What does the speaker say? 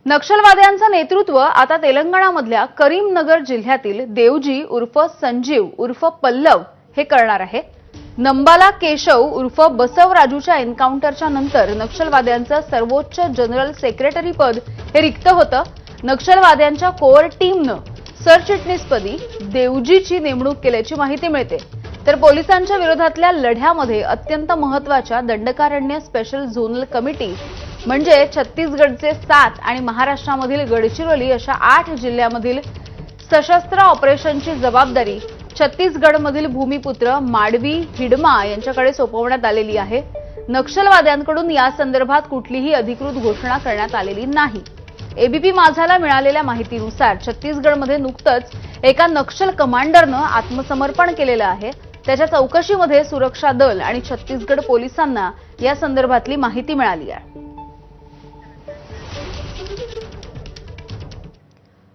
नक्षलवाद्यांचं नेतृत्व आता तेलंगणामधल्या करीमनगर जिल्ह्यातील देवजी उर्फ संजीव उर्फ पल्लव हे करणार आहे। नंबाला केशव उर्फ बसवराजूच्या एन्काउंटरच्या नंतर नक्षलवाद्यांचं सर्वोच्च जनरल सेक्रेटरी पद हे रिक्त होतं। नक्षलवाद्यांच्या कोर टीमनं सरचिटणीसपदी देवजीची नेमणूक केल्याची माहिती मिळते। तर पोलिसांच्या विरोधातल्या लढ्यामध्ये अत्यंत महत्त्वाच्या दंडकारण्य स्पेशल झोनल कमिटी म्हणजे छत्तीसगडचे 7 आणि महाराष्ट्रामधील गडचिरोली अशा 8 जिल्ह्यांमधील सशस्त्र ऑपरेशनची जबाबदारी छत्तीसगडमधील भूमिपुत्र माडवी हिडमा यांच्याकडे सोपवण्यात आलेली आहे। नक्षलवाद्यांकडून या संदर्भात कुठलीही अधिकृत घोषणा करण्यात आलेली नाही। एबीपी माझाला मिळालेल्या माहितीनुसार छत्तीसगडमध्ये नुकतंच एका नक्षल कमांडरनं आत्मसमर्पण केलेलं आहे। त्याच्या चौकशीमध्ये सुरक्षा दल आणि छत्तीसगड पोलिसांना या संदर्भातली माहिती मिळाली आहे।